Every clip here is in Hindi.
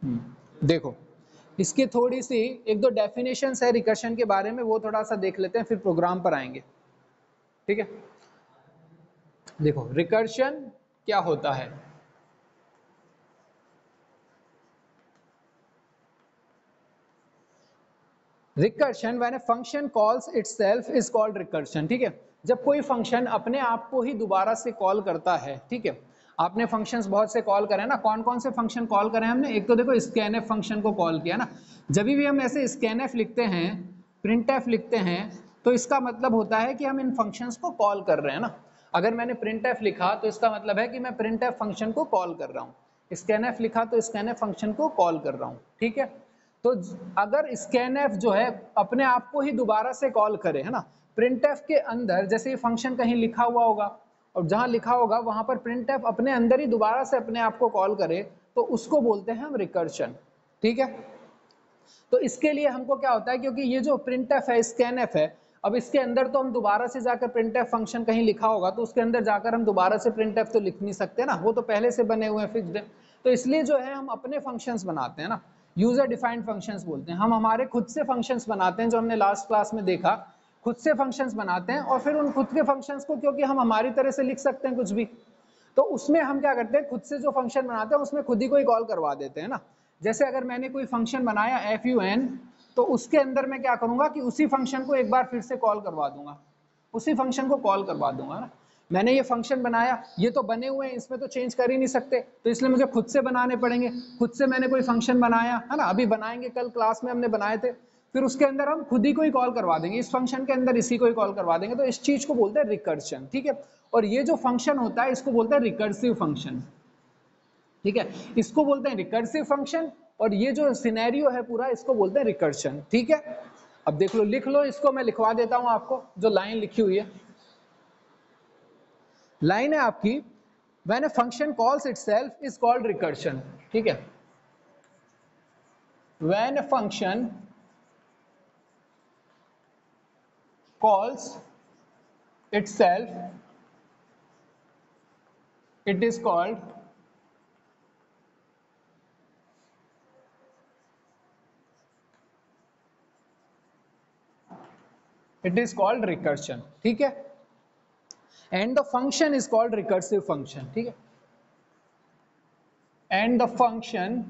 देखो इसकी थोड़ी सी एक दो डेफिनेशंस है रिकर्शन के बारे में, वो थोड़ा सा देख लेते हैं, फिर प्रोग्राम पर आएंगे। ठीक है, देखो रिकर्शन क्या होता है। Recursion when a function calls itself is called recursion. ठीक है, जब कोई फंक्शन अपने आप को ही दोबारा से कॉल करता है। ठीक है, आपने फंक्शंस बहुत से कॉल करे ना, कौन कौन से फंक्शन कॉल करे हमने? एक तो देखो स्कैनएफ फंक्शन को कॉल किया ना। जब भी हम ऐसे स्कैनएफ लिखते हैं, प्रिंटएफ लिखते हैं, तो इसका मतलब होता है कि हम इन फंक्शंस को कॉल कर रहे हैं ना। अगर मैंने प्रिंटएफ लिखा तो इसका मतलब है कि मैं प्रिंटएफ फंक्शन को कॉल कर रहा हूँ। स्कैनएफ लिखा तो स्कैनएफ फंक्शन को कॉल कर रहा हूँ। ठीक है, तो अगर स्कैनएफ जो है अपने आप को ही दोबारा से कॉल करे, है ना, प्रिंटएफ के अंदर जैसे ये फंक्शन कहीं लिखा हुआ होगा और जहां लिखा होगा वहां पर प्रिंटएफ अपने अंदर ही दोबारा से अपने आप को कॉल करे, तो उसको बोलते हैं हम रिकर्शन। ठीक है, तो इसके लिए हमको क्या होता है, क्योंकि ये जो प्रिंटएफ है स्कैनएफ है, अब इसके अंदर तो हम दोबारा से जाकर प्रिंटएफ फंक्शन कहीं लिखा होगा तो उसके अंदर जाकर हम दोबारा से प्रिंटएफ तो लिख नहीं सकते ना, वो तो पहले से बने हुए हैं फिक्स्ड। तो इसलिए जो है हम अपने फंक्शंस बनाते हैं ना, यूजर डिफाइंड फंक्शंस बोलते हैं। हम हमारे खुद से फंक्शंस बनाते हैं, जो हमने लास्ट क्लास में देखा, खुद से फंक्शंस बनाते हैं, और फिर उन खुद के फंक्शंस को क्योंकि हम हमारी तरह से लिख सकते हैं कुछ भी, तो उसमें हम क्या करते हैं, खुद से जो फंक्शन बनाते हैं उसमें खुद ही कोई कॉल करवा देते हैं ना। जैसे अगर मैंने कोई फंक्शन बनाया fun, तो उसके अंदर मैं क्या करूंगा कि उसी फंक्शन को एक बार फिर से कॉल करवा दूंगा, उसी फंक्शन को कॉल करवा दूंगा ना। मैंने ये फंक्शन बनाया, ये तो बने हुए हैं, इसमें तो चेंज कर ही नहीं सकते, तो इसलिए मुझे खुद से बनाने पड़ेंगे। खुद से मैंने कोई फंक्शन बनाया है ना, अभी बनाएंगे, कल क्लास में हमने बनाए थे, फिर उसके अंदर हम खुद ही कोई कॉल करवा देंगे, इस फंक्शन के अंदर इसी को ही कॉल करवा देंगे, तो इस चीज को बोलते हैं रिकर्शन। ठीक है, और ये जो फंक्शन होता है इसको बोलते हैं रिकर्सिव फंक्शन। ठीक है, इसको बोलते हैं रिकर्सिव फंक्शन, और ये जो सिनेरियो है पूरा इसको बोलते हैं रिकर्शन। ठीक है, अब देख लो, लिख लो इसको, मैं लिखवा देता हूं आपको जो लाइन लिखी हुई है। लाइन है आपकी, when a function calls itself is called recursion. ठीक है, when a function calls itself it is called recursion. ठीक है, and the function is called recursive function. ठीक है, and the function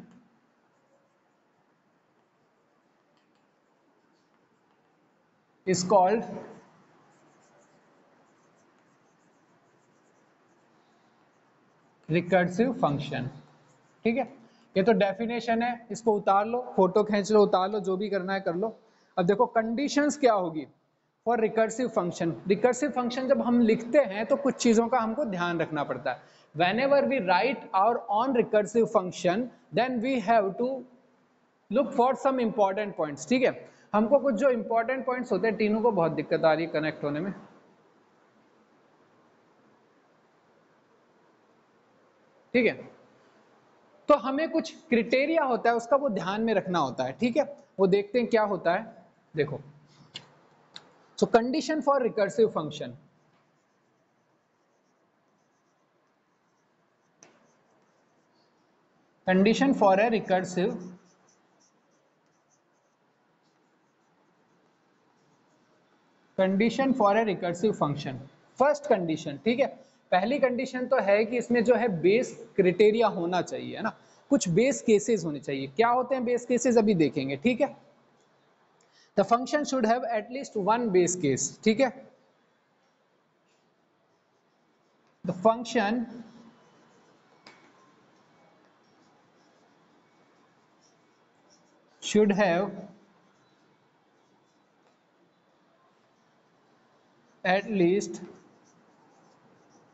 is called recursive function. ठीक है, ये तो डेफिनेशन है, इसको उतार लो, फोटो खींच लो, उतार लो, जो भी करना है कर लो। अब देखो कंडीशंस क्या होगी for recursive function. Recursive function जब हम लिखते हैं तो कुछ चीजों का हमको ध्यान रखना पड़ता है। whenever we write our own recursive function then we have to look for some important points। ठीक है, हमको कुछ जो important points होते हैं, तीनों को बहुत दिक्कत आ रही है कनेक्ट होने में। ठीक है, तो हमें कुछ क्रिटेरिया होता है उसका, वो ध्यान में रखना होता है। ठीक है, वो देखते हैं क्या होता है। देखो, सो condition for recursive function, condition for a recursive condition for a recursive function. First condition, ठीक है, पहली कंडीशन तो है कि इसमें जो है बेस क्रिटेरिया होना चाहिए, है ना, कुछ बेस केसेस होने चाहिए। क्या होते हैं बेस केसेस, अभी देखेंगे। ठीक है, the function should have at least one base case. ठीक है, the function should have at least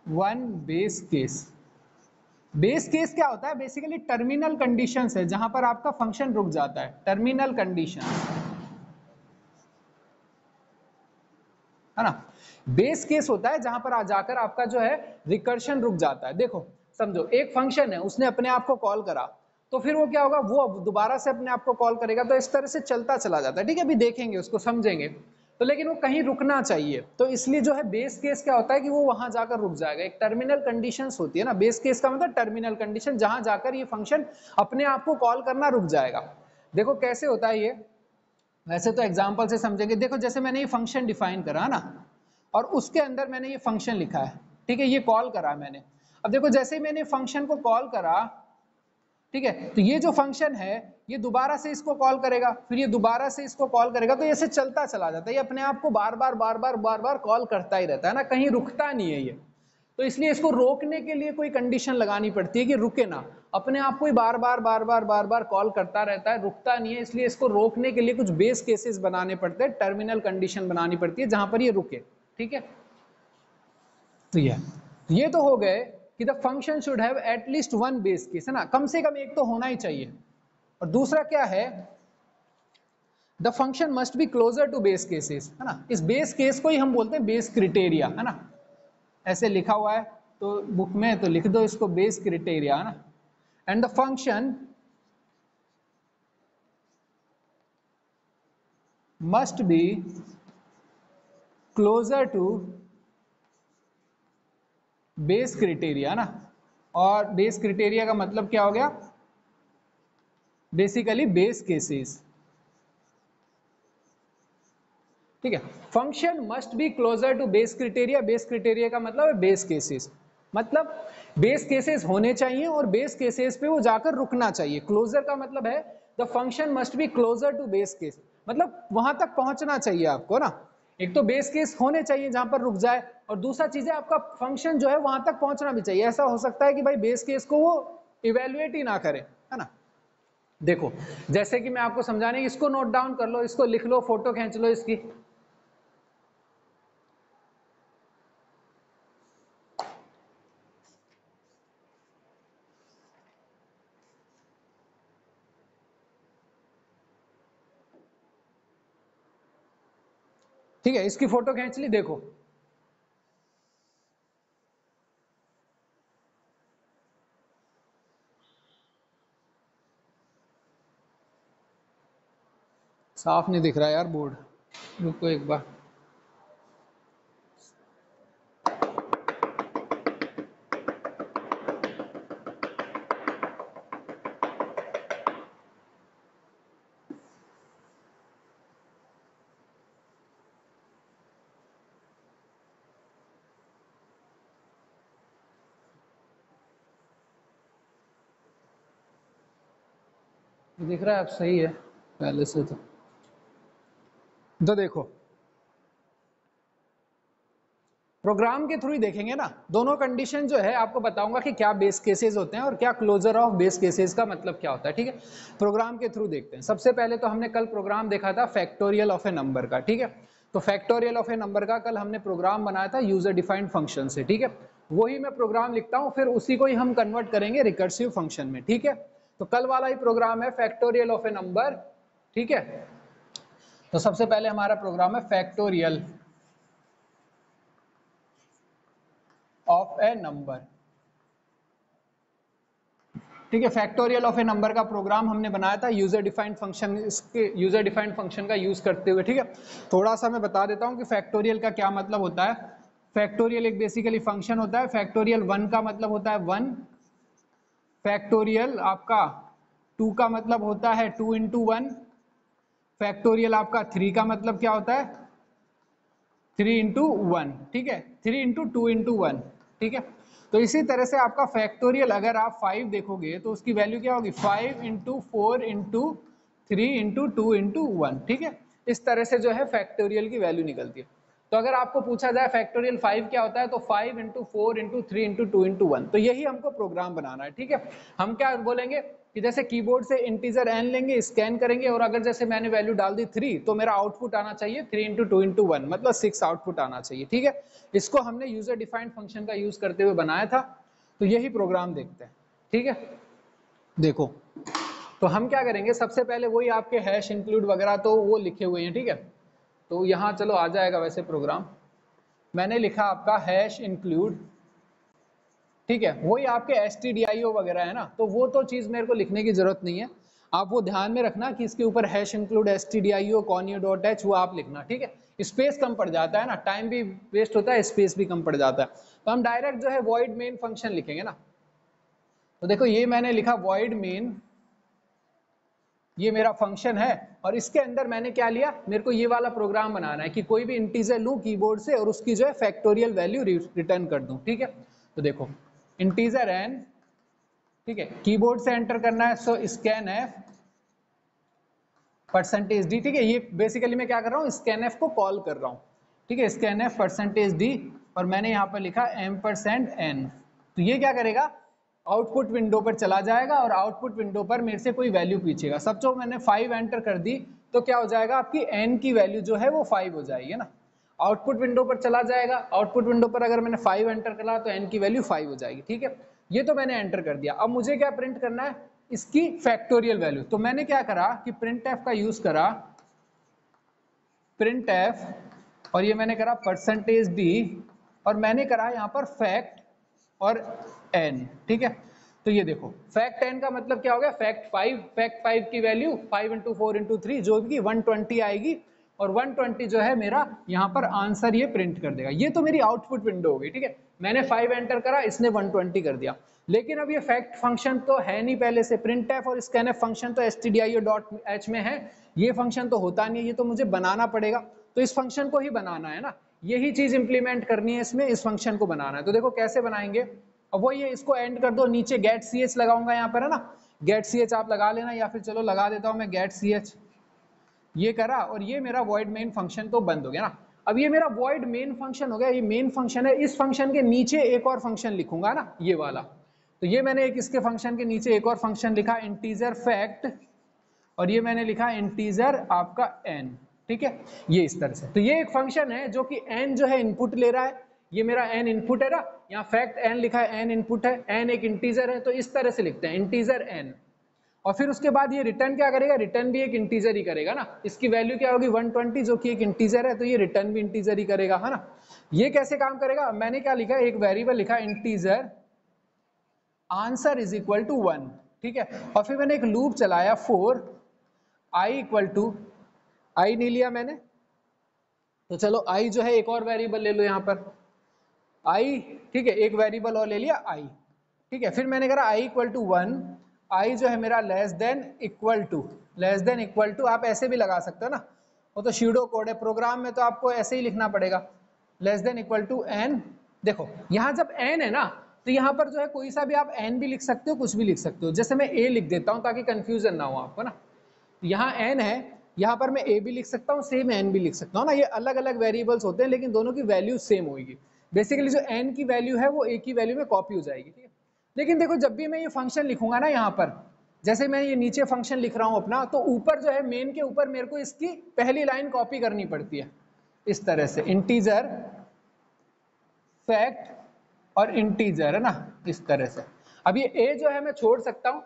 one base case। Base case क्या होता है, बेसिकली टर्मिनल कंडीशंस है, जहां पर आपका फंक्शन रुक जाता है, टर्मिनल कंडीशन, है ना। बेस केस होता है जहां पर आ जाकर आपका जो है रिकर्शन रुक जाता है। देखो समझो, एक फंक्शन है, उसने अपने आप को कॉल करा, तो फिर वो क्या होगा, वो दोबारा से अपने आप को कॉल करेगा, तो इस तरह से चलता चला जाता है। ठीक है, अभी देखेंगे, उसको समझेंगे। तो लेकिन वो कहीं रुकना चाहिए, तो इसलिए जो है बेस केस क्या होता है कि वो वहां जाकर रुक जाएगा। एक टर्मिनल कंडीशंस होती है ना, बेस केस का मतलब टर्मिनल कंडीशन, जहां जाकर ये फंक्शन अपने आप को कॉल करना रुक जाएगा। देखो कैसे होता है ये, वैसे तो एग्जाम्पल से समझेंगे। देखो जैसे मैंने ये फंक्शन डिफाइन करा ना, और उसके अंदर मैंने ये फंक्शन लिखा है, ठीक है, ये कॉल करा मैंने। अब देखो जैसे ही मैंने फंक्शन को कॉल करा, ठीक है, तो ये जो फंक्शन है ये दोबारा से इसको कॉल करेगा, फिर ये दोबारा से इसको कॉल करेगा, तो ऐसे चलता चला जाता है, ये अपने आप को बार बार कॉल करता ही रहता है ना, कहीं रुकता नहीं है ये। तो इसलिए इसको रोकने के लिए कोई कंडीशन लगानी पड़ती है कि रुके ना, अपने आप को ही बार बार कॉल करता रहता है, रुकता नहीं है। इसलिए इसको रोकने के लिए कुछ बेस केसेस बनाने पड़ते हैं, टर्मिनल कंडीशन बनानी पड़ती है जहां पर ये रुके, ठीक है। तो ये तो हो गए कि the function should have at least one base case, है ना, कम से कम एक तो होना ही चाहिए। और दूसरा क्या है, the function must be closer to base cases, है ना, इस बेस केस को ही हम बोलते हैं बेस क्रिटेरिया, है ना, ऐसे लिखा हुआ है तो बुक में तो लिख दो इसको बेस क्रिटेरिया, है ना। And the function must be closer to base criteria ना, और बेस क्रिटेरिया का मतलब क्या हो गया, बेसिकली बेस केसेस, ठीक है। Function must be closer to base criteria, base criteria का मतलब है बेस केसेस, मतलब बेस केसेस होने चाहिए और बेस केसेस पे वो जाकर रुकना चाहिए। क्लोजर का मतलब है the function must be closer to base case, मतलब वहां तक पहुंचना चाहिए आपको ना। एक तो बेस केस होने चाहिए जहां पर रुक जाए, और दूसरा चीज है आपका फंक्शन जो है वहां तक पहुंचना भी चाहिए। ऐसा हो सकता है कि भाई बेस केस को वो इवेल्युएट ही ना करे, है ना। देखो जैसे कि मैं आपको समझाने, इसको नोट डाउन कर लो, इसको लिख लो, फोटो खींच लो इसकी। ठीक है, इसकी फोटो खींच ली, देखो साफ नहीं दिख रहा यार बोर्ड, रुको एक बार। दिख रहा है, अब सही है पहले से तो देखो प्रोग्राम के थ्रू ही देखेंगे ना, दोनों कंडीशन जो है आपको बताऊंगा कि क्या बेस केसेस होते हैं और क्या क्लोजर ऑफ बेस केसेस का मतलब क्या होता है, ठीक है। प्रोग्राम के थ्रू देखते हैं। सबसे पहले तो हमने कल प्रोग्राम देखा था फैक्टोरियल ऑफ ए नंबर का, ठीक है। तो फैक्टोरियल ऑफ ए नंबर का कल हमने प्रोग्राम बनाया था यूजर डिफाइंड फंक्शन से, ठीक है। वही मैं प्रोग्राम लिखता हूँ, फिर उसी को ही हम कन्वर्ट करेंगे रिकर्सिव फंक्शन में, ठीक है। तो कल वाला ही प्रोग्राम है फैक्टोरियल ऑफ ए नंबर, ठीक है। तो सबसे पहले हमारा प्रोग्राम है फैक्टोरियल ऑफ ए नंबर, ठीक है। फैक्टोरियल ऑफ ए नंबर का प्रोग्राम हमने बनाया था यूजर डिफाइंड फंक्शन, इसके यूजर डिफाइंड फंक्शन का यूज करते हुए, ठीक है। थोड़ा सा मैं बता देता हूं कि फैक्टोरियल का क्या मतलब होता है। फैक्टोरियल एक बेसिकली फंक्शन होता है। फैक्टोरियल 1 का मतलब होता है 1, फैक्टोरियल आपका 2 का मतलब होता है 2 इंटू 1, फैक्टोरियल आपका 3 का मतलब क्या होता है 3 इंटू 1, ठीक है, 3 इंटू 2 इंटू 1, ठीक है। तो इसी तरह से आपका फैक्टोरियल अगर आप 5 देखोगे तो उसकी वैल्यू क्या होगी 5 इंटू 4 इंटू 3 इंटू 2 इंटू 1, ठीक है। इस तरह से जो है फैक्टोरियल की वैल्यू निकलती है। तो अगर आपको पूछा जाए फैक्टोरियल 5 क्या होता है, तो 5 इंटू 4 इंटू 3 इंटू 2 इंटू 1, तो यही हमको प्रोग्राम बनाना है, ठीक है। हम क्या बोलेंगे कि जैसे कीबोर्ड से इंटीजर एन लेंगे, स्कैन करेंगे, और अगर जैसे मैंने वैल्यू डाल दी 3, तो मेरा आउटपुट आना चाहिए 3 इंटू 2 इंटू 1, मतलब 6 आउटपुट आना चाहिए, ठीक है। इसको हमने यूजर डिफाइंड फंक्शन का यूज करते हुए बनाया था। तो यही प्रोग्राम देखते हैं, ठीक है। देखो तो हम क्या करेंगे, सबसे पहले वही आपके हैश इंक्लूड वगैरह तो वो लिखे हुए हैं, ठीक है। तो यहाँ चलो आ जाएगा वैसे प्रोग्राम, मैंने लिखा आपका हैश इंक्लूड, ठीक है। वही आपके stdio वगैरह है ना, तो वो तो चीज मेरे को लिखने की जरूरत नहीं है। आप वो ध्यान में रखना कि इसके ऊपर hash include stdio conio dot h वो आप लिखना, ठीक है। स्पेस कम पड़ जाता है ना, टाइम भी वेस्ट होता है, स्पेस भी कम पड़ जाता है। तो हम डायरेक्ट जो है void main फंक्शन लिखेंगे ना। तो देखो ये मैंने लिखा void main, ये मेरा फंक्शन है और इसके अंदर मैंने क्या लिया, मेरे को ये वाला प्रोग्राम बनाना है कि कोई भी इंटीजर लूं कीबोर्ड से और उसकी जो है फैक्टोरियल वैल्यू रिटर्न कर दूं, ठीक है। तो देखो इंटीजर n, ठीक है, कीबोर्ड से एंटर करना है, सो scanf %d, ठीक है। ये बेसिकली मैं क्या कर रहा हूँ, scanf को कॉल कर रहा हूँ, ठीक है, scanf %d और मैंने यहाँ पर लिखा %n। तो ये क्या करेगा, आउटपुट विंडो पर चला जाएगा और आउटपुट विंडो पर मेरे से कोई वैल्यू पूछेगा। सब जो मैंने 5 एंटर कर दी तो क्या हो जाएगा, आपकी n की वैल्यू जो है वो 5 हो जाएगी ना। आउटपुट विंडो पर चला जाएगा, आउटपुट विंडो पर अगर मैंने 5 एंटर करा तो n की वैल्यू 5 हो जाएगी, ठीक है। ये तो मैंने एंटर कर दिया। अब मुझे क्या प्रिंट करना है, इसकी फैक्टोरियल वैल्यू। तो मैंने क्या करा कि printf का यूज करा, printf और ये मैंने करा %d और मैंने करा यहाँ पर फैक्ट और n, ठीक है। तो ये देखो फैक्ट n का मतलब क्या हो गया, फैक्ट 5 की वैल्यू 5 × 4 × 3 जो भी 120 आएगी और 120 जो है मेरा यहाँ पर आंसर ये प्रिंट कर देगा। ये तो मेरी आउटपुट विंडो हो गई, ठीक है। मैंने 5 एंटर करा, इसने 120 कर दिया। लेकिन अब ये फैक्ट फंक्शन तो है नहीं पहले से, printf और scanf फंक्शन तो stdio.h में है, ये फंक्शन तो होता नहीं है, ये तो मुझे बनाना पड़ेगा। तो इस फंक्शन को ही बनाना है ना, यही चीज इंप्लीमेंट करनी है इसमें, इस फंक्शन को बनाना है। तो देखो कैसे बनाएंगे, अब वो ये इसको एंड कर दो, नीचे गेट ch लगाऊंगा यहाँ पर, है ना, गेट ch आप लगा लेना या फिर चलो लगा देता हूँ मैं गेट ch, ये करा और ये मेरा void main फंक्शन तो बंद हो गया ना। अब ये मेरा void main फंक्शन हो गया, ये मेन फंक्शन है। इस फंक्शन के नीचे एक और फंक्शन लिखूंगा ना, ये वाला। तो ये मैंने एक इसके फंक्शन के नीचे एक और फंक्शन लिखा इंटीजर फैक्ट और ये मैंने लिखा इंटीजर आपका n, ठीक है, ये इस तरह से। तो ये एक फंक्शन है जो कि n जो है इनपुट ले रहा है, ये मेरा n इनपुट है ना, यहाँ फैक्ट n लिखा है, n इनपुट है, n एक इंटीजर है, तो इस तरह से लिखते हैं इंटीजर n। और फिर उसके बाद ये रिटर्न क्या करेगा, रिटर्न भी एक इंटीजर ही करेगा ना। इसकी वैल्यू क्या होगी 120 जो कि एक इंटीजर है, तो ये रिटर्न भी इंटीजर ही करेगा, है ना। ये कैसे काम करेगा, मैंने क्या लिखा, एक वेरिएबल लिखा integer answer is equal to 1, ठीक है। और फिर मैंने एक लूप चलाया for i equal to, I नहीं लिया मैंने, तो चलो i जो है एक और वेरिएबल ले लो यहाँ पर i, ठीक है, एक वेरिएबल और ले लिया i, ठीक है। फिर मैंने कहा i इक्वल टू 1, i जो है मेरा लेस देन इक्वल टू, आप ऐसे भी लगा सकते हो ना, वो तो स्यूडो कोड है, प्रोग्राम में तो आपको ऐसे ही लिखना पड़ेगा, less than equal to n। देखो यहाँ जब n है ना, तो यहाँ पर जो है कोई सा भी आप n भी लिख सकते हो, कुछ भी लिख सकते हो। जैसे मैं a लिख देता हूँ ताकि कंफ्यूजन ना हो आपको ना, यहाँ n है, यहाँ पर मैं a भी लिख सकता हूँ, सेम n भी लिख सकता हूँ ना। ये अलग अलग वेरिएबल्स होते हैं लेकिन दोनों की वैल्यू सेम होगी। बेसिकली जो n की वैल्यू है वो a की वैल्यू में कॉपी हो जाएगी, ठीक है। लेकिन देखो जब भी मैं ये फंक्शन लिखूंगा ना, यहाँ पर जैसे मैं ये नीचे फंक्शन लिख रहा हूँ अपना, तो ऊपर जो है मेन के ऊपर मेरे को इसकी पहली लाइन कॉपी करनी पड़ती है इस तरह से, इंटीजर फैक्ट और इंटीजर, है ना, इस तरह से। अब ये a जो है मैं छोड़ सकता हूँ,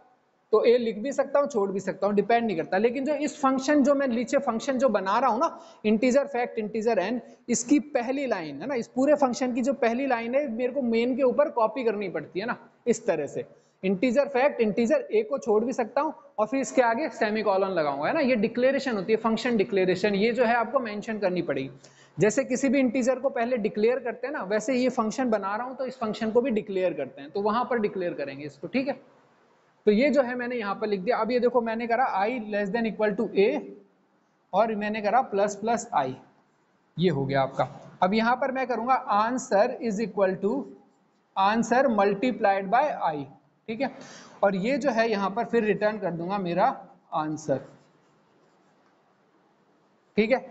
तो a लिख भी सकता हूँ, छोड़ भी सकता हूँ, डिपेंड नहीं करता। लेकिन जो इस फंक्शन जो मैं नीचे फंक्शन जो बना रहा हूँ ना, इंटीजर फैक्ट इंटीजर n, इसकी पहली लाइन है ना, इस पूरे फंक्शन की जो पहली लाइन है मेरे को मेन के ऊपर कॉपी करनी पड़ती है ना, इस तरह से। इंटीजर फैक्ट इंटीजर a को छोड़ भी सकता हूँ और फिर इसके आगे सेमीकोलन लगाऊंगा, है ना। ये डिक्लेरेशन होती है, फंक्शन डिक्लेरेशन, ये जो है आपको मेंशन करनी पड़ेगी। जैसे किसी भी इंटीजर को पहले डिक्लेयर करते हैं ना, वैसे ये फंक्शन बना रहा हूँ तो इस फंक्शन को भी डिक्लेयर करते हैं, तो वहां पर डिक्लेयर करेंगे इसको, ठीक है। तो ये जो है मैंने यहाँ पर लिख दिया। अब ये देखो मैंने करा i less than equal to a और मैंने करा प्लस प्लस i, ये हो गया आपका। अब यहाँ पर मैं करूँगा answer is equal to answer multiplied by i, ठीक है। और ये जो है यहाँ पर फिर रिटर्न कर दूंगा मेरा आंसर, ठीक है।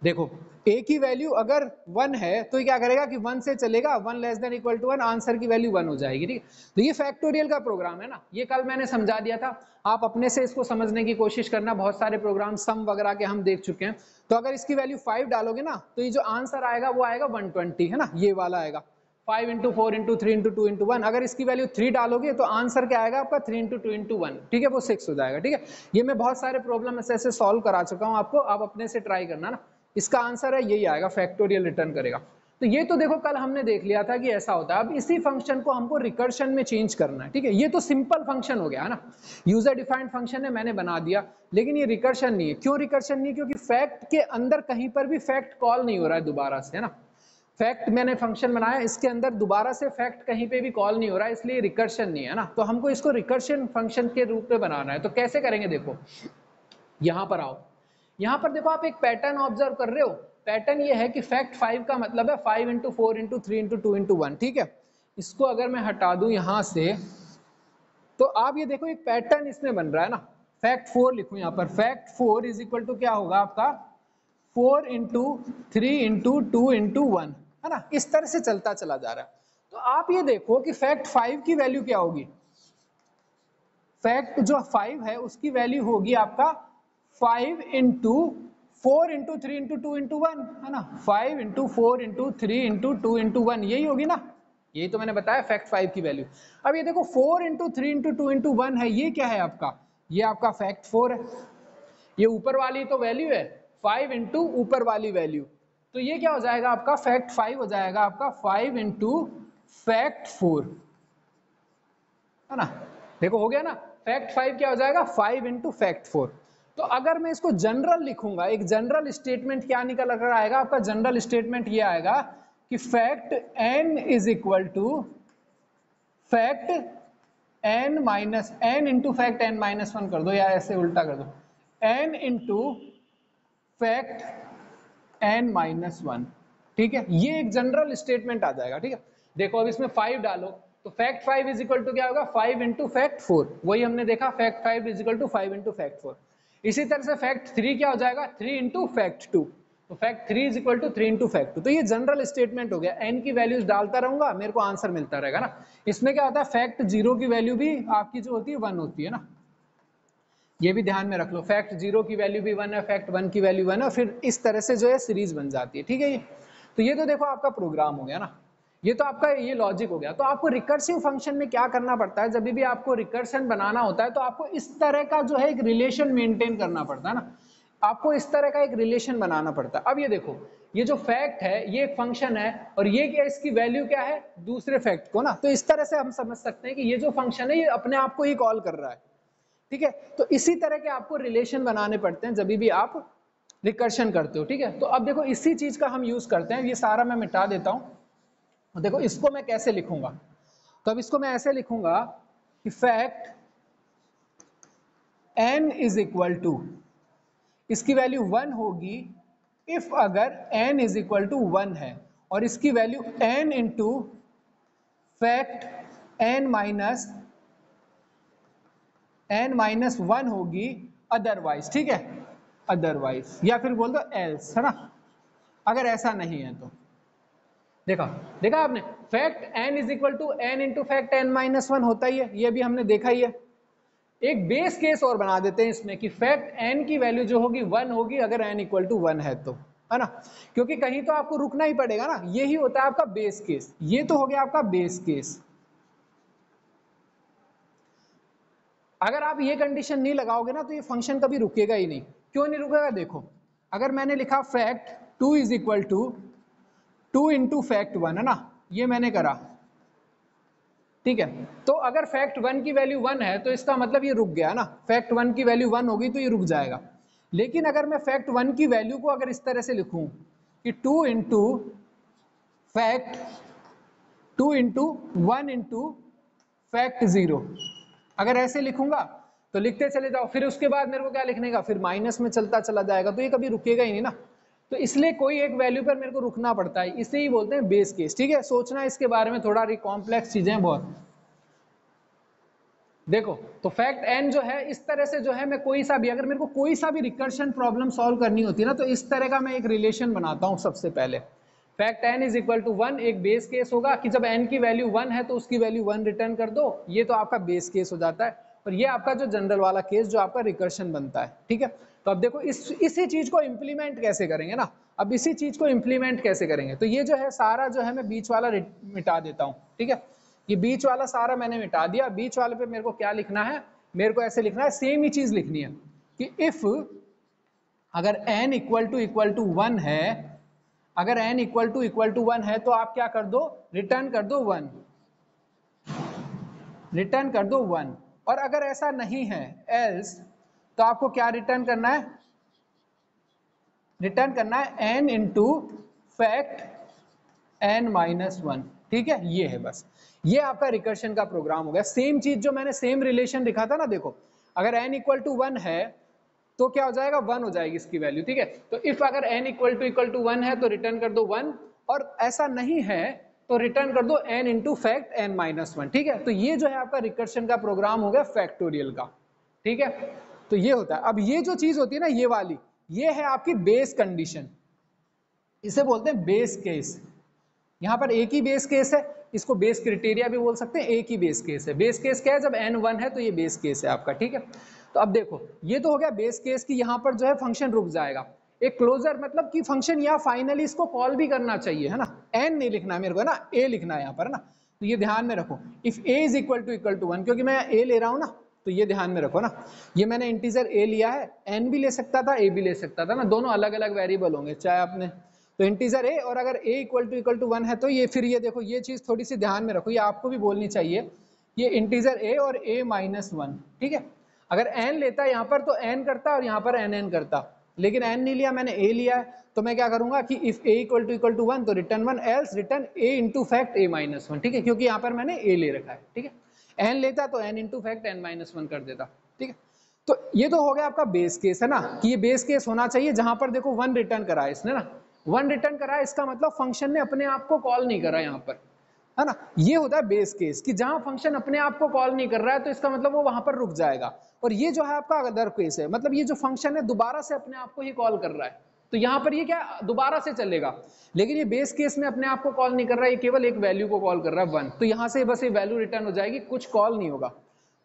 देखो a की वैल्यू अगर 1 है तो ये क्या करेगा कि 1 से चलेगा, 1 less than equal to 1, answer की वैल्यू 1 हो जाएगी, ठीक है। तो ये फैक्टोरियल का प्रोग्राम है ना, ये कल मैंने समझा दिया था, आप अपने से इसको समझने की कोशिश करना। बहुत सारे प्रोग्राम सम वगैरह के हम देख चुके हैं। तो अगर इसकी वैल्यू 5 डालोगे ना, तो ये जो आंसर आएगा वो आएगा 120, है ना, ये वाला आएगा 5 × 4 × 3 × 2 × 1। अगर इसकी वैल्यू 3 डालोगे तो आंसर क्या आएगा आपका 3 × 2 × 1, ठीक है, वो 6 हो जाएगा, ठीक है। ये मैं बहुत सारे प्रॉब्लम ऐसे सॉल्व करा चुका हूँ आपको, आप अपने से ट्राई करना ना। इसका आंसर है यही आएगा, फैक्टोरियल रिटर्न करेगा। तो ये तो देखो कल हमने देख लिया था कि ऐसा होता है। अब इसी फंक्शन को हमको रिकर्शन में चेंज करना है, ठीक है। ये तो सिंपल फंक्शन हो गया है ना, यूजर डिफाइंड फंक्शन है, मैंने बना दिया, लेकिन ये रिकर्शन नहीं है। क्यों रिकर्शन नहीं है? क्योंकि फैक्ट के अंदर कहीं पर भी फैक्ट कॉल नहीं हो रहा है दोबारा से, है ना। फैक्ट मैंने फंक्शन बनाया, इसके अंदर दोबारा से फैक्ट कहीं पे भी कॉल नहीं हो रहा है, इसलिए रिकर्शन नहीं है ना। तो हमको इसको रिकर्शन फंक्शन के रूप में बनाना है। तो कैसे करेंगे? देखो यहां पर आओ, यहां पर देखो आप एक पैटर्न ऑब्जर्व कर रहे हो। पैटर्न ये है कि फैक्ट 5 का मतलब है 5 इंटू 4 इंटू 3 इंटू 2 इंटू 1, ठीक है। इसको अगर मैं हटा दूं यहां से, तो आप ये देखो एक पैटर्न इसमें बन रहा है ना। फैक्ट 4 लिखूं यहां पर, फैक्ट 4 इज इक्वल टू क्या होगा आपका 4 इंटू 3 इंटू 2 इंटू 1, है ना। इस तरह से चलता चला जा रहा है। तो आप ये देखो कि फैक्ट 5 की वैल्यू क्या होगी। फैक्ट जो 5 है उसकी वैल्यू होगी आपका 5 इंटू 4 इंटू 3 इंटू 2 इंटू 1, है ना। 5 इंटू 4 इंटू 3 इंटू 2 इंटू 1, यही होगी ना। यही तो मैंने बताया फैक्ट 5 की वैल्यू। अब ये देखो 4 इंटू 3 इंटू 2 इंटू 1 है, ये क्या है आपका? ये आपका फैक्ट 4 है। ये ऊपर वाली तो वैल्यू है 5 इंटू ऊपर वाली वैल्यू, तो ये क्या हो जाएगा आपका फैक्ट 5 हो जाएगा आपका 5 इंटू फैक्ट 4, है ना। देखो हो गया ना, फैक्ट 5 क्या हो जाएगा 5 इंटू फैक्ट 4। तो अगर मैं इसको जनरल लिखूंगा, एक जनरल स्टेटमेंट क्या निकल कर आएगा आपका? जनरल स्टेटमेंट ये आएगा कि fact n is equal to fact n minus n into fact n minus 1 कर दो, या ऐसे उल्टा कर दो, n into fact n minus 1, ठीक है। ये एक जनरल स्टेटमेंट आ जाएगा, ठीक है। देखो अब इसमें 5 डालो, तो फैक्ट 5 इज इक्वल टू क्या होगा 5 इंटू फैक्ट 4, वही हमने देखा fact 5 is equal to 5 into fact 4। इसी तरह से फैक्ट 3 क्या हो जाएगा 3 इंटू फैक्ट 2, तो fact 3 is equal to 3 into fact 2। तो ये जनरल स्टेटमेंट हो गया, n की वैल्यूज डालता रहूंगा, मेरे को आंसर मिलता रहेगा ना। इसमें क्या होता है फैक्ट 0 की वैल्यू भी आपकी जो होती है 1 होती है ना, ये भी ध्यान में रख लो। फैक्ट 0 की वैल्यू भी 1 है, फैक्ट 1 की वैल्यू 1 है, और फिर इस तरह से जो है सीरीज बन जाती है, ठीक है। ये तो ये तो देखो आपका प्रोग्राम हो गया ना, ये तो आपका ये लॉजिक हो गया। तो आपको रिकर्सिव फंक्शन में क्या करना पड़ता है, जब भी आपको रिकर्शन बनाना होता है तो आपको इस तरह का जो है एक रिलेशन मेंटेन करना पड़ता है ना, आपको इस तरह का एक रिलेशन बनाना पड़ता है। अब ये देखो ये जो फैक्ट है ये एक फंक्शन है, और ये क्या इसकी वैल्यू क्या है दूसरे फैक्ट को ना, तो इस तरह से हम समझ सकते हैं कि ये जो फंक्शन है ये अपने आप को ही कॉल कर रहा है, ठीक है। तो इसी तरह के आपको रिलेशन बनाने पड़ते हैं जब भी आप रिकर्शन करते हो, ठीक है। तो अब देखो इसी चीज का हम यूज करते हैं, ये सारा मैं मिटा देता हूं। देखो इसको मैं कैसे लिखूंगा, तो अब इसको मैं ऐसे लिखूंगा कि fact n is equal to, इसकी वैल्यू 1 होगी इफ अगर n इज इक्वल टू 1 है, और इसकी value n into fact n minus 1 होगी अदरवाइज, ठीक है, अदरवाइज, या फिर बोल दो एल्स, है ना, अगर ऐसा नहीं है तो। देखा आपने fact n is equal to n into fact n minus 1 होता ही है, ये भी हमने देखा ही है। एक बेस केस और बना देते हैं इसमें कि फैक्ट n की वैल्यू जो होगी 1 होगी अगर n इक्वल टू 1 है तो, है ना, क्योंकि कहीं तो आपको रुकना ही पड़ेगा ना, यही होता है आपका बेस केस। ये तो हो गया आपका बेस केस। अगर आप ये कंडीशन नहीं लगाओगे ना तो ये फंक्शन कभी रुकेगा ही नहीं। क्यों नहीं रुकेगा? देखो अगर मैंने लिखा fact 2 is equal to 2 into fact 1, है ना, ये मैंने करा, ठीक है। तो अगर फैक्ट 1 की वैल्यू 1 है तो इसका मतलब ये रुक गया ना, फैक्ट 1 की वैल्यू 1 होगी तो ये रुक जाएगा। लेकिन अगर मैं फैक्ट 1 की वैल्यू को अगर इस तरह से लिखूं कि 2 into fact 2 into 1 into fact 0, अगर ऐसे लिखूंगा तो लिखते चले जाओ, फिर उसके बाद मेरे को क्या लिखने का, फिर माइनस में चलता चला जाएगा, तो ये कभी रुकेगा ही नहीं ना। तो इसलिए कोई एक वैल्यू पर मेरे को रुकना पड़ता है, इसे ही बोलते हैं बेस केस, ठीक है। सोचना इसके बारे में, थोड़ा कॉम्प्लेक्स चीजें बहुत। देखो तो फैक्ट n जो है इस तरह से जो है, मैं कोई सा भी, अगर मेरे को कोई सा भी रिकर्शन प्रॉब्लम सॉल्व करनी होती है ना, तो इस तरह का मैं एक रिलेशन बनाता हूं। सबसे पहले fact n is equal to 1 एक बेस केस होगा कि जब n की वैल्यू 1 है तो उसकी वैल्यू 1 रिटर्न कर दो, ये तो आपका बेस केस हो जाता है। और ये आपका जो जनरल वाला केस जो आपका रिकर्शन बनता है, ठीक है। तो अब देखो इसी चीज को इंप्लीमेंट कैसे करेंगे ना, अब इसी चीज को इंप्लीमेंट कैसे करेंगे, तो ये जो है सारा जो है मैं बीच वाला मिटा देता हूँ, ठीक है। ये बीच वाला सारा मैंने मिटा दिया। बीच वाले पे मेरे को क्या लिखना है, मेरे को ऐसे लिखना है, सेम ही चीज लिखनी है कि इफ अगर n इक्वल टू 1 है अगर n इक्वल टू 1 है तो आप क्या कर दो, रिटर्न कर दो 1, रिटर्न कर दो 1। और अगर ऐसा नहीं है एल्स, तो आपको क्या रिटर्न करना है, रिटर्न करना है n इंटू फैक्ट n-1। ठीक है, ये है बस, ये आपका रिकर्शन का प्रोग्राम हो गया। सेम चीज जो मैंने सेम रिलेशन लिखा था ना, देखो अगर n इक्वल टू 1 है तो क्या हो जाएगा, 1 हो जाएगी इसकी वैल्यू। ठीक है, तो इफ अगर n इक्वल टू 1 है तो रिटर्न कर दो 1, और ऐसा नहीं है तो रिटर्न कर दो n इंटू फैक्ट n-1। ठीक है, तो ये जो है आपका रिकर्शन का प्रोग्राम हो गया फैक्टोरियल का। ठीक है, तो ये होता है। अब ये जो चीज होती है ना, ये वाली, ये है आपकी बेस कंडीशन, इसे बोलते हैं बेस केस। यहाँ पर एक ही बेस केस है, इसको बेस क्राइटेरिया भी बोल सकते हैं, एक ही बेस केस है। बेस केस क्या है, जब n 1 है तो ये बेस केस है आपका। ठीक है, तो अब देखो ये तो हो गया बेस केस की, यहाँ पर जो है फंक्शन रुक जाएगा। एक क्लोजर मतलब कि फंक्शन यहाँ फाइनली इसको कॉल भी करना चाहिए, है ना, n नहीं लिखना मेरे को, है ना, a लिखना है यहाँ पर, है ना, तो ये ध्यान में रखो। If a is equal to 1, क्योंकि मैं a ले रहा हूँ ना, तो ये ध्यान में रखो ना, ये मैंने इंटीजर a लिया है, n भी ले सकता था, a भी ले सकता था ना, दोनों अलग अलग वेरिएबल होंगे चाहे आपने, तो इंटीजर a, और अगर a इक्वल टू 1 है तो ये, फिर ये देखो ये चीज थोड़ी सी ध्यान में रखो, ये आपको भी बोलनी चाहिए, ये इंटीजर a और a-1। ठीक है, अगर n लेता है यहाँ पर तो n करता और यहाँ पर n करता, लेकिन n नहीं लिया, मैंने a लिया है, तो मैं क्या करूंगा कि इफ a इक्वल टू 1 तो return 1, else return a into fact a-1। ठीक है, क्योंकि यहाँ पर मैंने a ले रखा है। ठीक है, n लेता तो n इंटू फैक्ट n-1 कर देता। ठीक है, तो ये तो हो गया आपका बेस केस, है ना, कि ये बेस केस होना चाहिए जहां पर देखो 1 रिटर्न करा है इसने ना, 1 रिटर्न करा है, इसका मतलब फंक्शन ने अपने आप को कॉल नहीं करा यहाँ पर, है ना। ये होता है बेस केस कि जहां फंक्शन अपने आप को कॉल नहीं कर रहा है तो इसका मतलब वो वहां पर रुक जाएगा। और ये जो है आपका अदर केस है, मतलब ये जो फंक्शन है दोबारा से अपने आप को ही कॉल कर रहा है, तो यहाँ पर ये क्या दोबारा से चलेगा। लेकिन ये बेस केस में अपने आप को कॉल नहीं कर रहा है, ये केवल एक वैल्यू को कॉल कर रहा है 1, तो यहाँ से बस ये वैल्यू रिटर्न हो जाएगी, कुछ कॉल नहीं होगा।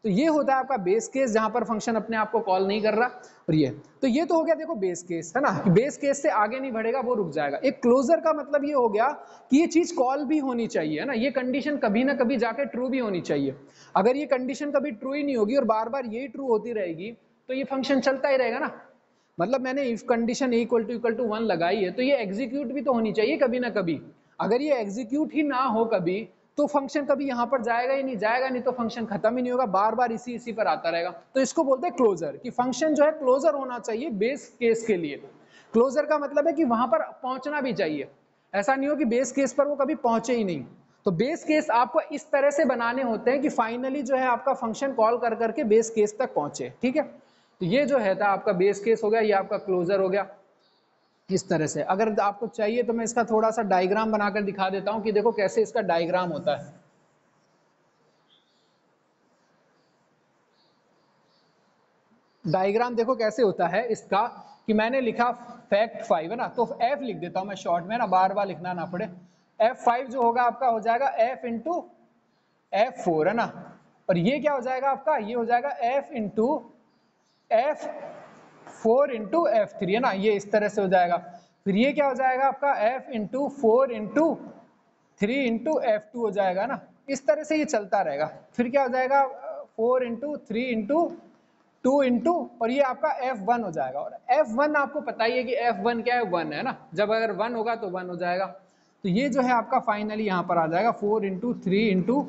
तो ये होता है आपका बेस केस जहां पर फंक्शन अपने आप को कॉल नहीं कर रहा। और ये तो ये तो हो गया देखो बेस केस, है ना, कि बेस केस से आगे नहीं बढ़ेगा, वो रुक जाएगा। एक क्लोजर का मतलब ये हो गया कि ये चीज कॉल भी होनी चाहिए, है ना, ये कंडीशन कभी ना कभी जाके ट्रू भी होनी चाहिए। अगर ये कंडीशन कभी ट्रू ही नहीं होगी और बार बार यही ट्रू होती रहेगी तो ये फंक्शन चलता ही रहेगा ना। मतलब मैंने इफ कंडीशन इक्वल टू 1 लगाई है तो ये एग्जीक्यूट भी तो होनी चाहिए कभी ना कभी। अगर ये एग्जीक्यूट ही ना हो कभी तो फंक्शन कभी यहाँ पर जाएगा ही नहीं, जाएगा नहीं तो फंक्शन खत्म ही नहीं होगा, बार बार इसी पर आता रहेगा। तो इसको बोलते हैं क्लोजर, कि फंक्शन जो है क्लोजर होना चाहिए बेस केस के लिए। क्लोजर का मतलब है कि वहां पर पहुंचना भी चाहिए, ऐसा नहीं हो कि बेस केस पर वो कभी पहुंचे ही नहीं। तो बेस केस आपको इस तरह से बनाने होते हैं कि फाइनली जो है आपका फंक्शन कॉल कर करके बेस केस तक पहुंचे। ठीक है, तो ये जो है था आपका बेस केस हो गया, ये आपका क्लोजर हो गया। इस तरह से अगर आपको चाहिए तो मैं इसका थोड़ा सा डायग्राम बनाकर दिखा देता हूं कि देखो कैसे इसका डायग्राम होता है। डायग्राम देखो कैसे होता है इसका, कि मैंने लिखा फैक्ट 5, है ना, तो f लिख देता हूं मैं शॉर्ट में ना, बार बार लिखना ना पड़े। f5 जो होगा आपका हो जाएगा f इंटू f4, है ना, और ये क्या हो जाएगा आपका, ये हो जाएगा f into f4 into f3, है ना, ये इस तरह से हो जाएगा। फिर ये क्या हो जाएगा आपका f into 4 into 3 into f2 हो जाएगा ना, इस तरह से ये चलता रहेगा। फिर क्या हो जाएगा 4 इंटू 3 इंटू 2 इंटू, और ये आपका f1 हो जाएगा। और f1 आपको पता ही है कि f1 क्या है, 1 है ना, जब अगर 1 होगा तो 1 हो जाएगा। तो ये जो है आपका फाइनली यहाँ पर आ जाएगा 4 इंटू 3 इंटू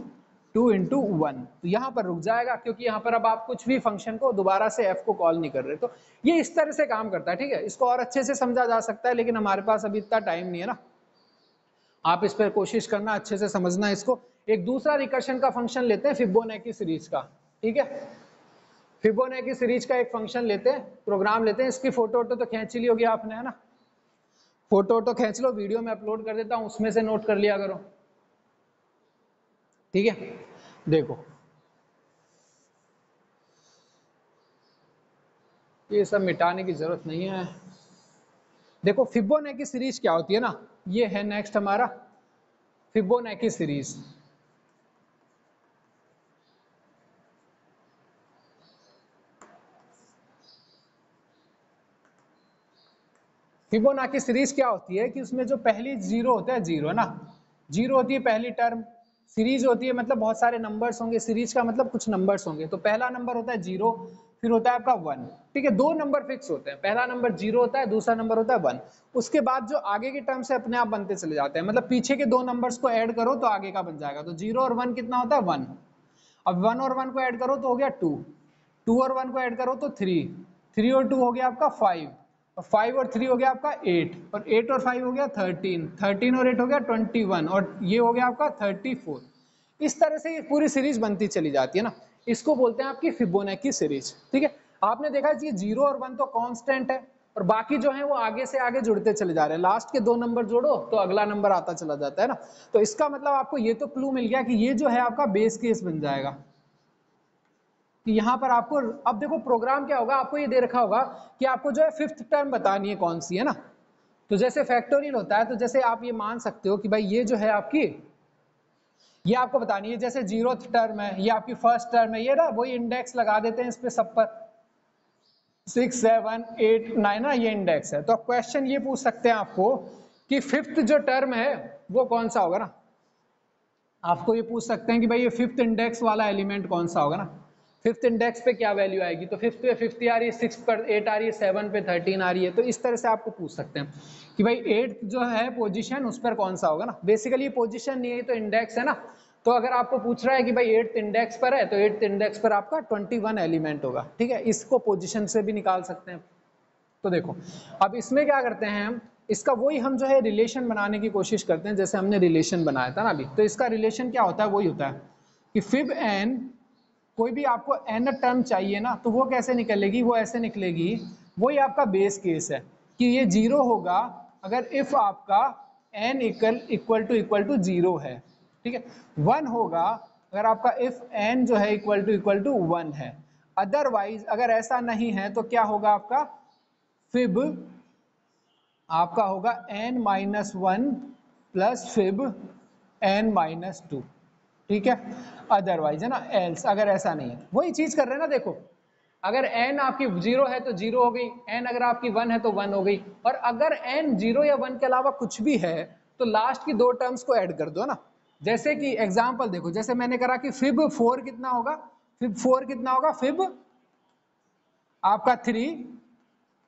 2 इंटू 1, तो यहाँ पर रुक जाएगा क्योंकि यहाँ पर अब आप कुछ भी फंक्शन को दोबारा से f को कॉल नहीं कर रहे। तो ये इस तरह से काम करता है। ठीक है, इसको और अच्छे से समझा जा सकता है लेकिन हमारे पास अभी इतना टाइम नहीं है ना, आप इस पर कोशिश करना अच्छे से समझना इसको। एक दूसरा रिकर्शन का फंक्शन लेते हैं फिबोनाची सीरीज का। ठीक है, फिबोनाची सीरीज का एक फंक्शन लेते हैं, प्रोग्राम लेते हैं। इसकी फोटो तो खींच ली होगी आपने, है ना, फोटो खींच लो, वीडियो में अपलोड कर देता हूं, उसमें से नोट कर लिया करो। ठीक है, देखो ये सब मिटाने की जरूरत नहीं है। देखो फिबोनाची सीरीज क्या होती है ना, ये है नेक्स्ट हमारा फिबोनाची सीरीज। फिबोनाची सीरीज क्या होती है कि उसमें जो पहली जीरो होता है, जीरो है ना, जीरो होती है पहली टर्म। सीरीज होती है मतलब बहुत सारे नंबर्स होंगे, सीरीज का मतलब कुछ नंबर्स होंगे, तो पहला नंबर होता है जीरो, फिर होता है आपका 1, ठीक है। दो नंबर फिक्स होते हैं, पहला नंबर 0 होता है, दूसरा नंबर होता है 1। उसके बाद जो आगे के टर्म से अपने आप बनते चले जाते हैं, मतलब पीछे के दो नंबर्स को ऐड करो तो आगे का बन जाएगा। तो 0 और 1 कितना होता है 1। अब 1 और 1 को ऐड करो तो हो गया 2, 2 और 1 को ऐड करो तो 3, 3 और 2 हो गया आपका 5, और 5 और 3 हो गया आपका 8, और 8 और 5 हो गया 13, 13 और 8 हो गया 21, और ये हो गया आपका 34। इस तरह से ये पूरी सीरीज बनती चली जाती है ना, इसको बोलते हैं आपकी फिबोनाची सीरीज, ठीक है। आपने देखा ये 0 और 1 तो कांस्टेंट है, और बाकी जो है वो आगे से आगे जुड़ते चले जा रहे हैं, लास्ट के दो नंबर जोड़ो तो अगला नंबर आता चला जाता है ना। तो इसका मतलब आपको ये तो क्लू मिल गया कि ये जो है आपका बेस केस बन जाएगा, कि यहाँ पर आपको, अब देखो प्रोग्राम क्या होगा, आपको ये दे रखा होगा कि आपको जो है फिफ्थ टर्म बतानी है कौन सी है ना। तो जैसे फैक्टोरियल होता है, तो जैसे आप ये मान सकते हो कि भाई ये जो है आपकी, ये आपको बतानी है, जैसे 0th टर्म है, ये आपकी फर्स्ट टर्म है, ये ना वही इंडेक्स लगा देते हैं इस पे सब पर, 6 7 8 9 ना, ये इंडेक्स है। तो क्वेश्चन ये पूछ सकते हैं आपको कि फिफ्थ जो टर्म है वो कौन सा होगा ना, आपको ये पूछ सकते हैं कि भाई ये फिफ्थ इंडेक्स वाला एलिमेंट कौन सा होगा ना, फिफ्थ इंडेक्स पे क्या वैल्यू आएगी। तो फिफ्थ पे 50 आ रही है, 6 पर 8 आ रही है, 7 पे 13 आ रही है। तो इस तरह से आपको पूछ सकते हैं कि भाई 8th जो है पोजीशन उस पर कौन सा होगा ना। बेसिकली ये पोजीशन नहीं है तो इंडेक्स है ना। तो अगर आपको पूछ रहा है कि भाई 8th इंडेक्स पर है, तो 8th इंडेक्स पर आपका 21 एलिमेंट होगा, ठीक है। इसको पोजीशन से भी निकाल सकते हैं। तो देखो अब इसमें क्या करते हैं हम, इसका वही हम जो है रिलेशन बनाने की कोशिश करते हैं, जैसे हमने रिलेशन बनाया था ना अभी। तो इसका रिलेशन क्या होता है, वही होता है कि फिब एन, कोई भी आपको एन टर्म चाहिए ना, तो वो कैसे निकलेगी, वो ऐसे निकलेगी, वही आपका बेस केस है कि ये 0 होगा अगर इफ आपका एन इक्वल टू 0 है, ठीक है। 1 होगा अगर आपका इफ एन जो है इक्वल टू 1 है। अदरवाइज अगर ऐसा नहीं है तो क्या होगा आपका, फिब आपका होगा n-1 प्लस फिब n-2, ठीक है। अदरवाइज है ना, एल्स अगर ऐसा नहीं है, वही चीज कर रहे हैं ना। देखो अगर n आपकी 0 है तो 0 हो गई, n अगर आपकी 1 है तो 1 हो गई, और अगर n 0 या 1 के अलावा कुछ भी है तो लास्ट की दो टर्म्स को ऐड कर दो ना। जैसे कि एग्जांपल देखो, जैसे मैंने करा कि फिब 4 कितना होगा, फिब 4 कितना होगा, फिब आपका 3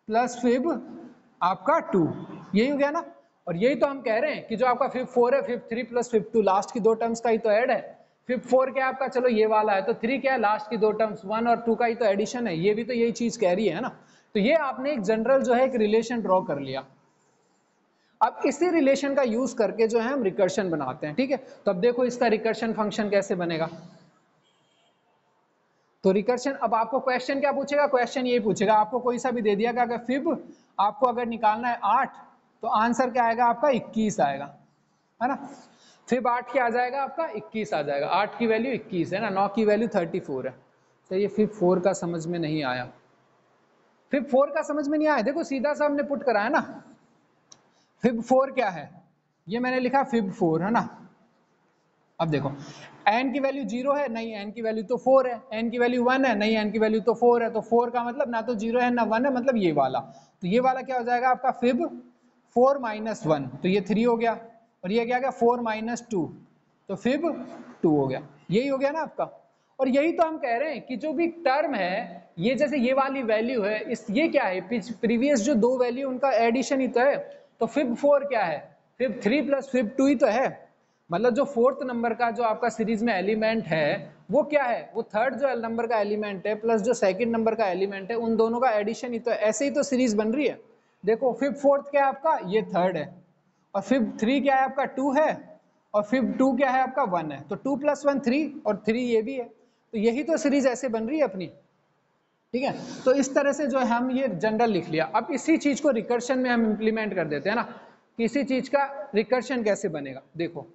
प्लस फिब आपका 2, यही हो गया ना। और यही तो हम कह रहे हैं कि जो आपका फिब 4 है, फिब 3 प्लस फिब 2 लास्ट की दो टर्म्स का ही तो ऐड है। फिब 4 क्या है आपका, चलो ये वाला है, तो 3 क्या है, लास्ट की दो टर्म्स 1 और 2 का ही तो एडिशन है। ये भी तो यही चीज कह रही है ना। तो ये आपने एक जनरल जो है एक रिलेशन ड्रॉ कर लिया। अब इसी रिलेशन का यूज करके जो है हम रिकर्शन बनाते हैं, ठीक है। तो अब देखो इसका रिकर्शन फंक्शन कैसे बनेगा। तो रिकर्शन, अब आपको क्वेश्चन क्या पूछेगा, क्वेश्चन यही पूछेगा, आपको कोई सा भी दे दिया कि अगर फिब आपको अगर निकालना है 8, तो आंसर क्या आएगा आपका 21 आएगा, है ना। फिब 8 क्या आ जाएगा आपका 21 आ जाएगा, 8 की वैल्यू 21 है ना, 9 की वैल्यू 34 है। तो ये फिब 4 का समझ में नहीं आया, फिब 4 का समझ में नहीं आया। देखो सीधा सा हमने पुट करा है ना, फिब 4 क्या है, ये मैंने लिखा फिब 4 है ना। अब देखो n की वैल्यू 0 है, नहीं n की वैल्यू तो 4 है, n की वैल्यू 1 है, नहीं n की वैल्यू तो 4 है। तो 4 का मतलब ना तो 0 है ना 1 है, मतलब ये वाला। तो ये वाला क्या हो जाएगा आपका फिब 4 माइनस 1, तो ये 3 हो गया, और ये क्या गया 4 माइनस 2, तो फिब 2 हो गया। यही हो गया ना आपका। और यही तो हम कह रहे हैं कि जो भी टर्म है, ये जैसे ये वाली वैल्यू है, इस ये क्या है, प्रीवियस जो दो वैल्यू उनका एडिशन ही तो है। तो फिब 4 क्या है, फिब 3 प्लस फिब 2 ही तो है। मतलब जो फोर्थ नंबर का जो आपका सीरीज में एलिमेंट है वो क्या है, वो थर्ड जो नंबर का एलिमेंट है प्लस जो सेकंड नंबर का एलिमेंट है, उन दोनों का एडिशन ही तो, ऐसे ही तो सीरीज बन रही है। देखो फिब 4 क्या है आपका, ये थर्ड है, और फिब 3 क्या है आपका 2 है, और फिब 2 क्या है आपका 1 है। तो 2 प्लस 1 3, और 3 ये भी है। तो यही तो सीरीज ऐसे बन रही है अपनी, ठीक है। तो इस तरह से जो है हम ये जनरल लिख लिया। अब इसी चीज को रिकर्शन में हम इंप्लीमेंट कर देते हैं ना, किसी चीज का रिकर्शन कैसे बनेगा। देखो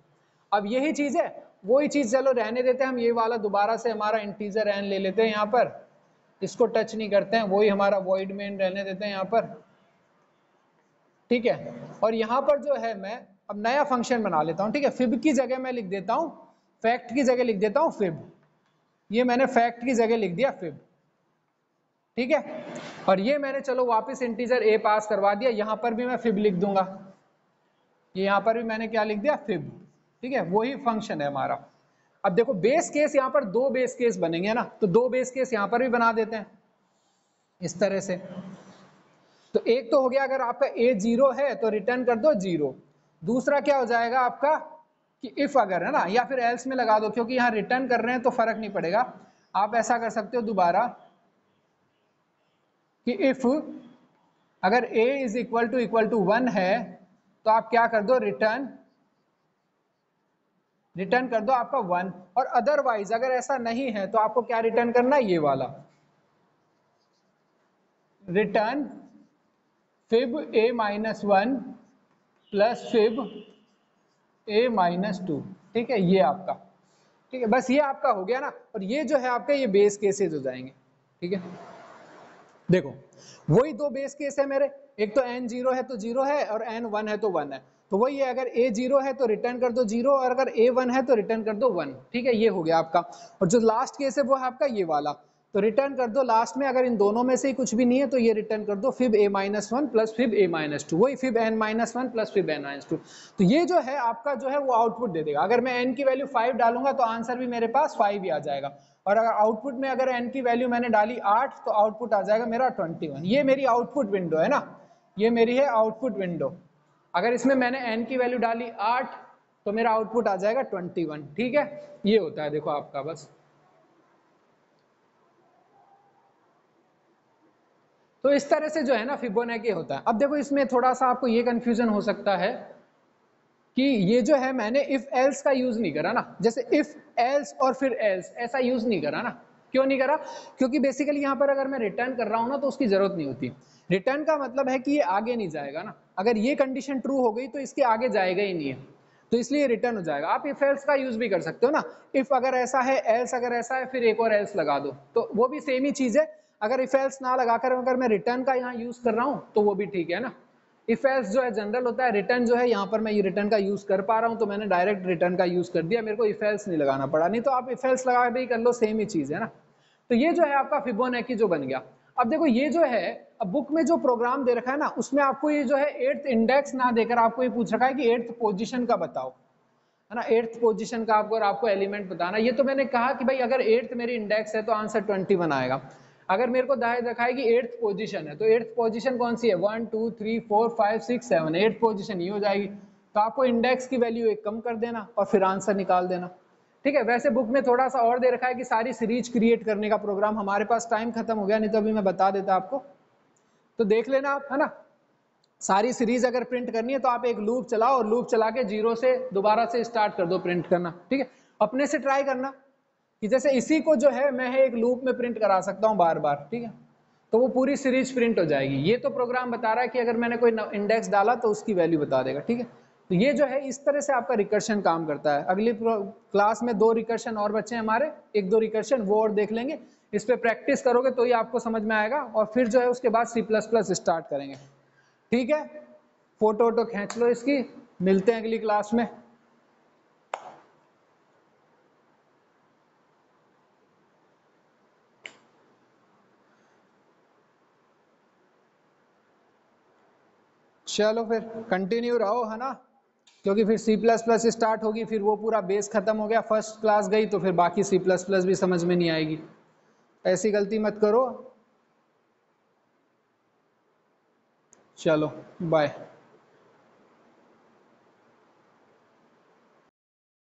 अब यही चीज है, वही चीज चलो रहने देते हैं हम, ये वाला दोबारा से हमारा इंटीजर n ले लेते हैं यहाँ पर, इसको टच नहीं करते हैं, वही हमारा वॉइड मेन रहने देते हैं यहाँ पर, ठीक है। और यहाँ पर जो है मैं अब नया फंक्शन बना लेता हूँ, ठीक है। फिब की जगह मैं लिख देता हूँ, फैक्ट की जगह लिख देता हूँ फिब, ये मैंने फैक्ट की जगह लिख दिया फिब, ठीक है। और ये मैंने चलो वापस इंटीजर a पास करवा दिया, यहाँ पर भी मैं फिब लिख दूंगा, ये यहाँ पर भी मैंने क्या लिख दिया फिब, ठीक है। वही फंक्शन है हमारा। अब देखो बेस केस यहाँ पर दो बेस केस बनेंगे ना, तो दो बेस केस यहाँ पर भी बना देते हैं। इस तरह से। तो एक तो हो गया अगर आपका a 0 है तो रिटर्न कर दो 0। दूसरा क्या हो जाएगा आपका कि इफ अगर है ना, या फिर एल्स में लगा दो, क्योंकि यहाँ रिटर्न कर रहे हैं तो फर्क नहीं पड़ेगा। आप ऐसा कर सकते हो दोबारा कि इफ अगर a इज इक्वल टू 1 है तो आप क्या कर दो, रिटर्न कर दो आपका 1। और अदरवाइज अगर ऐसा नहीं है तो आपको क्या रिटर्न करना है, ये वाला return fib a-1 plus fib a-2। ठीक है, ये आपका, ठीक है, बस ये आपका हो गया ना। और ये जो है आपका ये बेस केसेस हो जाएंगे। ठीक है, देखो वही दो बेस केस है मेरे, एक तो n 0 है तो 0 है और n 1 है तो 1 है। तो वही है, अगर a 0 है तो रिटर्न कर दो 0 और अगर a 1 है तो रिटर्न कर दो 1। ठीक है, ये हो गया आपका। और जो लास्ट केस है वो है आपका ये वाला, तो रिटर्न कर दो लास्ट में, अगर इन दोनों में से ही कुछ भी नहीं है तो ये रिटर्न कर दो fib a-1 plus fib a-2, वही fib n-1 plus fib n-2। तो ये जो है आपका जो है वो आउटपुट दे देगा। अगर मैं n की वैल्यू 5 डालूंगा तो आंसर भी मेरे पास 5 ही आ जाएगा। और अगर आउटपुट में अगर n की वैल्यू मैंने डाली 8 तो आउटपुट आ जाएगा मेरा 21। ये मेरी आउटपुट विंडो है ना, ये मेरी है आउटपुट विंडो। अगर इसमें मैंने n की वैल्यू डाली 8 तो मेरा आउटपुट आ जाएगा 21। ठीक है, ये होता है देखो आपका बस। तो इस तरह से जो है ना फिबोनाची होता है। अब देखो इसमें थोड़ा सा आपको ये कंफ्यूजन हो सकता है कि ये जो है मैंने इफ एल्स का यूज नहीं करा ना, जैसे इफ एल्स और फिर एल्स ऐसा यूज नहीं करा ना। क्यों नहीं करा? क्योंकि बेसिकली यहाँ पर अगर मैं रिटर्न कर रहा हूँ ना तो उसकी जरूरत नहीं होती। रिटर्न का मतलब है कि ये आगे नहीं जाएगा ना, अगर ये कंडीशन ट्रू हो गई तो इसके आगे जाएगा ही नहीं है, तो इसलिए रिटर्न हो जाएगा। आप इफ एल्स का यूज भी कर सकते हो ना, इफ अगर ऐसा है, एल्स अगर ऐसा है, फिर एक और एल्स लगा दो, तो वो भी सेम ही चीज है। अगर इफ एल्स ना लगाकर अगर मैं रिटर्न का यहाँ यूज कर रहा हूँ तो वो भी ठीक है ना। इफ एल्स जो है जनरल होता है, रिटर्न जो है यहाँ पर मैं ये रिटर्न का यूज कर पा रहा हूँ तो मैंने डायरेक्ट रिटर्न का यूज कर दिया, मेरे को इफ एल्स नहीं लगाना पड़ा। नहीं तो आप इफ एल्स लगा भी कर लो, सेम ही चीज है ना। तो ये जो है आपका फिबोनाची जो बन गया। अब देखो ये जो है, अब बुक में जो प्रोग्राम दे रखा है ना उसमें आपको ये जो है 8th इंडेक्स ना देकर आपको ये पूछ रखा है कि 8th पोजीशन का बताओ, है ना, 8th पोजीशन का आपको, और आपको एलिमेंट बताना। ये तो मैंने कहा कि भाई अगर 8th मेरी इंडेक्स है तो आंसर 21 आएगा। अगर मेरे को दाएं रखा है कि 8th पोजीशन है तो 8th पोजीशन कौन सी है, 1 2 3 4 5 6 7, 8th पोजीशन ये हो जाएगी। तो आपको इंडेक्स की वैल्यू एक कम कर देना और फिर आंसर निकाल देना। ठीक है, वैसे बुक में थोड़ा सा और दे रखा है कि सारी सीरीज क्रिएट करने का प्रोग्राम। हमारे पास टाइम खत्म हो गया, नहीं तो अभी मैं बता देता आपको, तो देख लेना आप, है ना। सारी सीरीज अगर प्रिंट करनी है तो आप एक लूप चलाओ और लूप चला के 0 से दोबारा से स्टार्ट कर दो प्रिंट करना। ठीक है, अपने से ट्राई करना कि जैसे इसी को जो है मैं एक लूप में प्रिंट करा सकता हूँ बार बार। ठीक है, तो वो पूरी सीरीज प्रिंट हो जाएगी। ये तो प्रोग्राम बता रहा है कि अगर मैंने कोई इंडेक्स डाला तो उसकी वैल्यू बता देगा। ठीक है, तो ये जो है इस तरह से आपका रिकर्शन काम करता है। अगली क्लास में 2 रिकर्शन और बच्चे हैं हमारे, 1-2 रिकर्शन वो और देख लेंगे। इस पे प्रैक्टिस करोगे तो ही आपको समझ में आएगा, और फिर जो है उसके बाद C++ स्टार्ट करेंगे। ठीक है, फोटो वोटो खींच लो इसकी, मिलते हैं अगली क्लास में। चलो फिर कंटिन्यू रहो, है ना, क्योंकि फिर C++ स्टार्ट होगी, फिर वो पूरा बेस खत्म हो गया, फर्स्ट क्लास गई तो फिर बाकी C++ भी समझ में नहीं आएगी। ऐसी गलती मत करो। चलो बाय।